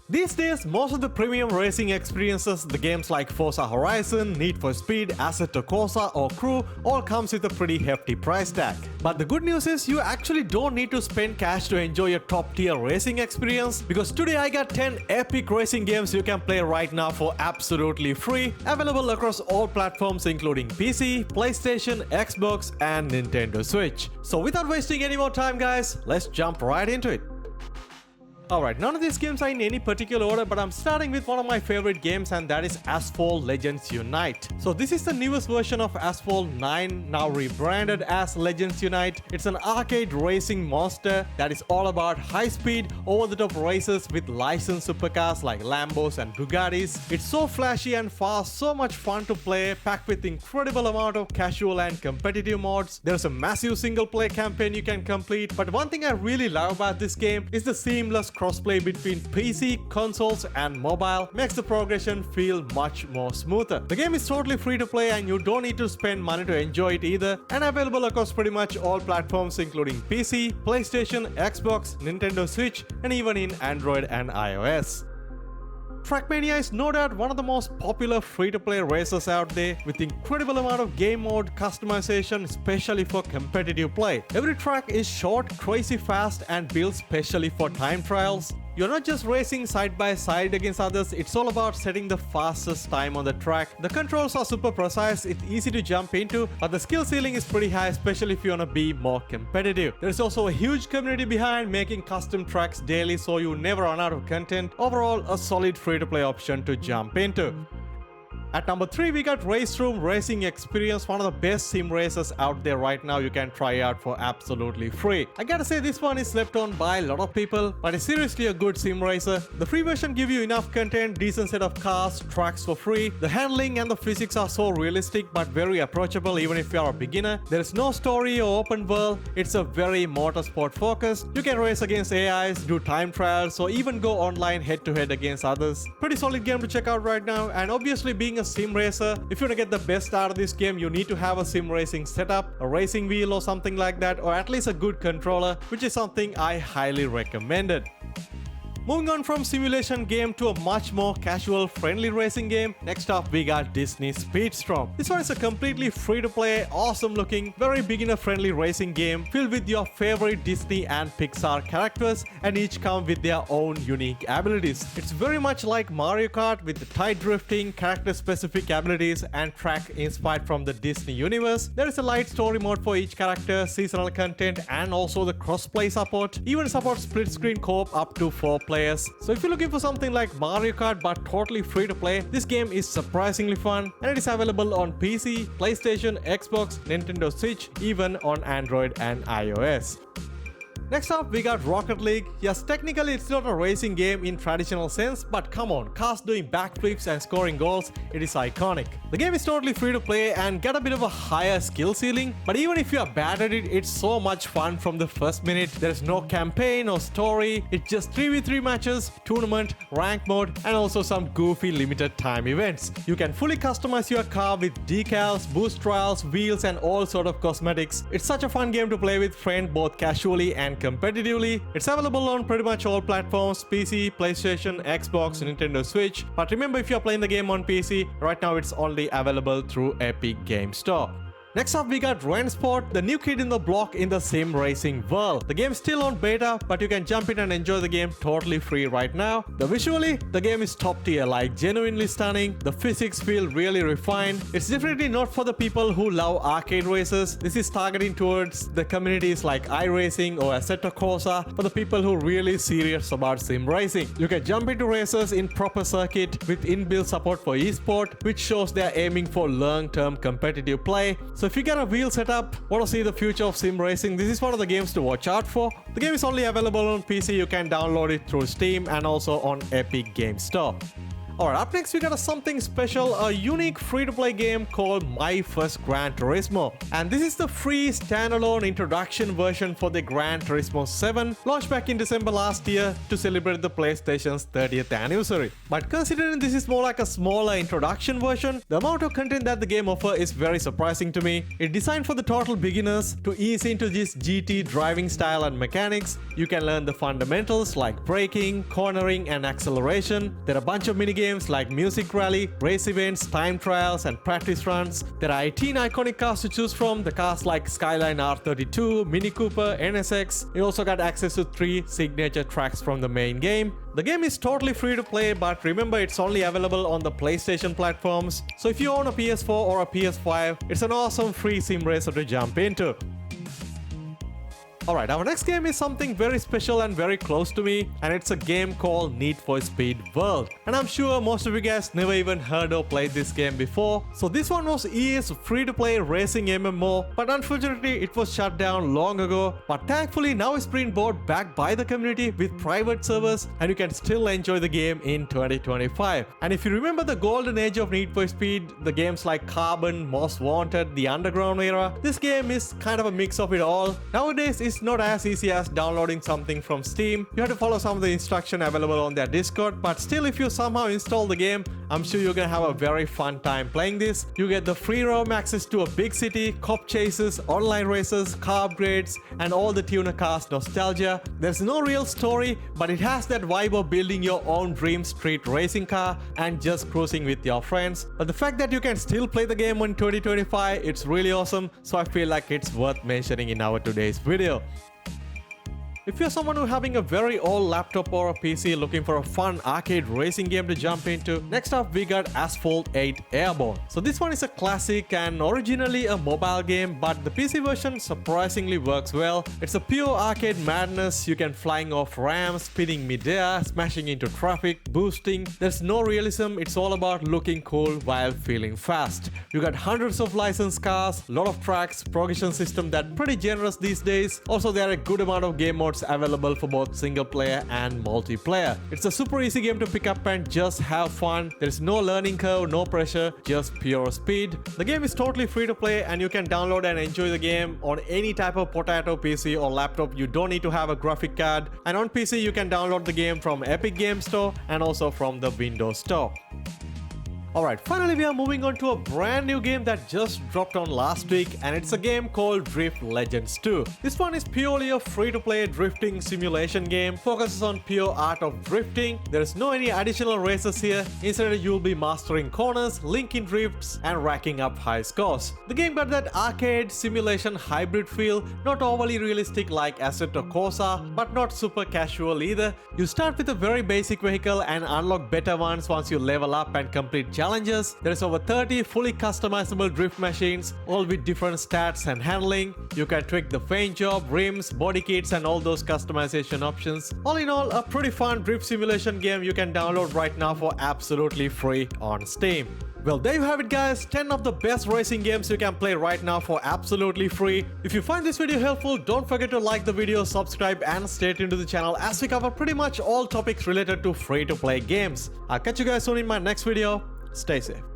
These days, most of the premium racing experiences, the games like Forza Horizon, Need for Speed, Assetto Corsa or Crew, all comes with a pretty hefty price tag. But the good news is you actually don't need to spend cash to enjoy your top tier racing experience, because today I got 10 epic racing games you can play right now for absolutely free, available across all platforms including PC, PlayStation, Xbox and Nintendo Switch. So without wasting any more time guys, let's jump right into it. Alright, none of these games are in any particular order, but I'm starting with one of my favorite games, and that is Asphalt Legends Unite. So this is the newest version of Asphalt 9, now rebranded as Legends Unite. It's an arcade racing monster that is all about high-speed, over-the-top races with licensed supercars like Lambos and Bugattis. It's so flashy and fast, so much fun to play, packed with incredible amount of casual and competitive modes. There's a massive single-player campaign you can complete, but one thing I really love about this game is the seamless crossplay between PC, consoles and mobile. Makes the progression feel much more smoother. The game is totally free to play and you don't need to spend money to enjoy it either, and available across pretty much all platforms including PC, PlayStation, Xbox, Nintendo Switch and even in Android and iOS. Trackmania is no doubt one of the most popular free-to-play races out there, with incredible amount of game mode customization, especially for competitive play. Every track is short, crazy fast and built specially for time trials. You're not just racing side by side against others, it's all about setting the fastest time on the track. The controls are super precise, it's easy to jump into, but the skill ceiling is pretty high, especially if you wanna be more competitive. There's also a huge community behind making custom tracks daily, so you never run out of content. Overall, a solid free-to-play option to jump into. At number 3, we got Race Room Racing Experience, one of the best sim races out there right now. You can try out for absolutely free. I gotta say this one is slept on by a lot of people, but it's seriously a good sim racer. The free version gives you enough content, decent set of cars, tracks for free. The handling and the physics are so realistic but very approachable even if you are a beginner. There is no story or open world. It's a very motorsport focused. You can race against AIs, do time trials, or even go online head to head against others. Pretty solid game to check out right now, and obviously being a sim racer, if you want to get the best out of this game, you need to have a sim racing setup, a racing wheel or something like that, or at least a good controller, which is something I highly recommended. Moving on from simulation game to a much more casual friendly racing game, next up we got Disney Speedstorm. This one is a completely free to play, awesome looking, very beginner friendly racing game filled with your favorite Disney and Pixar characters, and each come with their own unique abilities. It's very much like Mario Kart with the tight drifting, character specific abilities and track inspired from the Disney universe. There is a light story mode for each character, seasonal content and also the crossplay support. Even supports split screen co-op up to 4 players. So if you're looking for something like Mario Kart but totally free to play, this game is surprisingly fun, and it is available on PC, PlayStation, Xbox, Nintendo Switch, even on Android and iOS. Next up, we got Rocket League. Yes, technically it's not a racing game in traditional sense, but come on, cars doing backflips and scoring goals, it is iconic. The game is totally free to play and got a bit of a higher skill ceiling, but even if you are bad at it, it's so much fun from the first minute. There is no campaign or story, it's just 3v3 matches, tournament, rank mode, and also some goofy limited time events. You can fully customize your car with decals, boost trials, wheels, and all sort of cosmetics. It's such a fun game to play with friends both casually and competitively. It's available on pretty much all platforms: PC, PlayStation, Xbox, Nintendo Switch. But remember, if you're playing the game on PC, right now it's only available through Epic Game Store. Next up we got Rensport, the new kid in the block in the sim racing world. The game is still on beta, but you can jump in and enjoy the game totally free right now. Visually, the game is top tier, like genuinely stunning. The physics feel really refined. It's definitely not for the people who love arcade races. This is targeting towards the communities like iRacing or Assetto Corsa, for the people who are really serious about sim racing. You can jump into races in proper circuit with inbuilt support for esport, which shows they're aiming for long-term competitive play. So if you got a wheel setup, want to see the future of sim racing, this is one of the games to watch out for. The game is only available on PC, you can download it through Steam and also on Epic Game Store. Alright, up next we got something special, a unique free-to-play game called My First Gran Turismo. And this is the free standalone introduction version for the Gran Turismo 7, launched back in December last year to celebrate the PlayStation's 30th anniversary. But considering this is more like a smaller introduction version, the amount of content that the game offers is very surprising to me. It's designed for the total beginners to ease into this GT driving style and mechanics. You can learn the fundamentals like braking, cornering and acceleration. There are a bunch of mini games like music rally, race events, time trials and practice runs. There are 18 iconic cars to choose from, the cars like Skyline R32, Mini Cooper, NSX. You also got access to 3 signature tracks from the main game. The game is totally free to play, but remember it's only available on the PlayStation platforms. So if you own a PS4 or a PS5, it's an awesome free sim racer to jump into. Alright, our next game is something very special and very close to me, and it's a game called Need for Speed World. And I'm sure most of you guys never even heard or played this game before. So this one was EA's free-to-play racing MMO, but unfortunately it was shut down long ago. But thankfully now it's been brought back by the community with private servers, and you can still enjoy the game in 2025. And if you remember the golden age of Need for Speed, the games like Carbon, Most Wanted, the Underground era, this game is kind of a mix of it all. Nowadays it's not as easy as downloading something from Steam. You have to follow some of the instructions available on their Discord, but still if you somehow install the game, I'm sure you're gonna have a very fun time playing this. You get the free roam access to a big city, cop chases, online races, car upgrades, and all the tuner cars nostalgia. There's no real story, but it has that vibe of building your own dream street racing car and just cruising with your friends. But the fact that you can still play the game in 2025, it's really awesome, so I feel like it's worth mentioning in our today's video. If you're someone who's having a very old laptop or a PC looking for a fun arcade racing game to jump into, next up we got Asphalt 8 Airborne. So this one is a classic and originally a mobile game, but the PC version surprisingly works well. It's a pure arcade madness. You can flying off ramps, spinning midair, smashing into traffic, boosting. There's no realism, it's all about looking cool while feeling fast. You got hundreds of licensed cars, lot of tracks, progression system that's pretty generous these days. Also there are a good amount of game modes available for both single player and multiplayer. It's a super easy game to pick up and just have fun. There's no learning curve, no pressure, just pure speed. The game is totally free to play and you can download and enjoy the game on any type of potato PC or laptop. You don't need to have a graphic card, and on PC you can download the game from Epic Game Store and also from the Windows Store. Alright, finally we are moving on to a brand new game that just dropped on last week, and it's a game called Drift Legends 2. This one is purely a free-to-play drifting simulation game, focuses on pure art of drifting. There is no any additional races here. Instead you'll be mastering corners, linking drifts and racking up high scores. The game got that arcade simulation hybrid feel, not overly realistic like Assetto Corsa, but not super casual either. You start with a very basic vehicle and unlock better ones once you level up and complete challenges. There is over 30 fully customizable drift machines, all with different stats and handling. You can tweak the paint job, rims, body kits and all those customization options. All in all, a pretty fun drift simulation game you can download right now for absolutely free on Steam. Well, there you have it guys, 10 of the best racing games you can play right now for absolutely free. If you find this video helpful, don't forget to like the video, subscribe and stay tuned to the channel as we cover pretty much all topics related to free-to-play games. I'll catch you guys soon in my next video. Stay safe.